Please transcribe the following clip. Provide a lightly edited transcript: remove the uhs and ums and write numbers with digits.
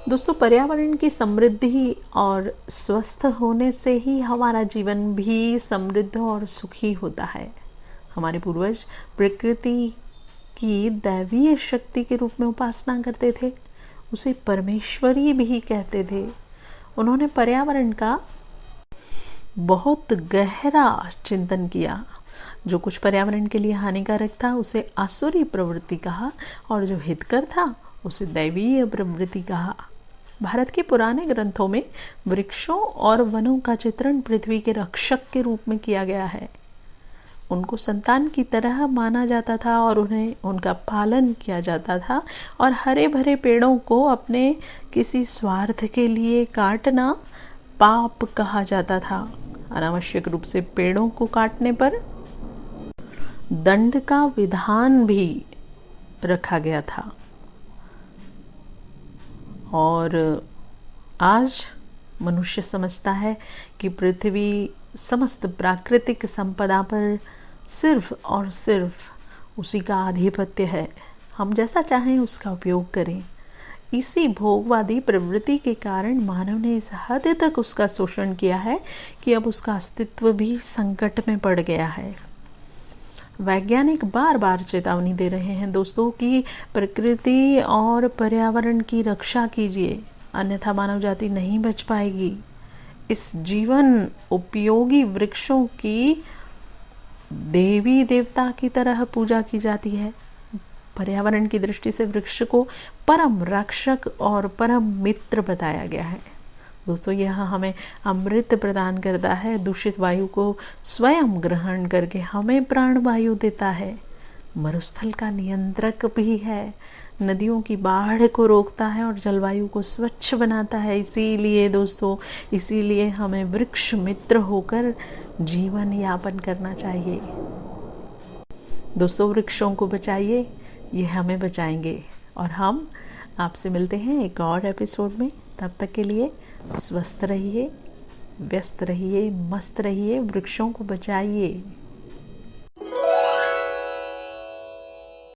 दोस्तों, पर्यावरण की समृद्धि और स्वस्थ होने से ही हमारा जीवन भी समृद्ध और सुखी होता है। हमारे पूर्वज प्रकृति की दैवीय शक्ति के रूप में उपासना करते थे, उसे परमेश्वरी भी कहते थे। उन्होंने पर्यावरण का बहुत गहरा चिंतन किया। जो कुछ पर्यावरण के लिए हानिकारक था उसे आसुरी प्रवृत्ति कहा, और जो हितकर था उसे दैवीय प्रवृत्ति कहा। भारत के पुराने ग्रंथों में वृक्षों और वनों का चित्रण पृथ्वी के रक्षक के रूप में किया गया है। उनको संतान की तरह माना जाता था और उन्हें उनका पालन किया जाता था, और हरे भरे पेड़ों को अपने किसी स्वार्थ के लिए काटना पाप कहा जाता था। अनावश्यक रूप से पेड़ों को काटने पर दंड का विधान भी रखा गया था। और आज मनुष्य समझता है कि पृथ्वी समस्त प्राकृतिक संपदा पर सिर्फ और सिर्फ उसी का आधिपत्य है। हम जैसा चाहें उसका उपयोग करें। इसी भोगवादी प्रवृत्ति के कारण मानव ने इस हद तक उसका शोषण किया है कि अब उसका अस्तित्व भी संकट में पड़ गया है। वैज्ञानिक बार बार चेतावनी दे रहे हैं दोस्तों कि प्रकृति और पर्यावरण की रक्षा कीजिए, अन्यथा मानव जाति नहीं बच पाएगी। इस जीवन उपयोगी वृक्षों की देवी देवता की तरह पूजा की जाती है। पर्यावरण की दृष्टि से वृक्ष को परम रक्षक और परम मित्र बताया गया है। दोस्तों, यह हमें अमृत प्रदान करता है, दूषित वायु को स्वयं ग्रहण करके हमें प्राण वायु देता है, मरुस्थल का नियंत्रक भी है, नदियों की बाढ़ को रोकता है और जलवायु को स्वच्छ बनाता है। इसीलिए हमें वृक्ष मित्र होकर जीवन यापन करना चाहिए। दोस्तों, वृक्षों को बचाइए, ये हमें बचाएंगे। और हम आपसे मिलते हैं एक और एपिसोड में। तब तक के लिए स्वस्थ रहिए, व्यस्त रहिए, मस्त रहिए, वृक्षों को बचाइए।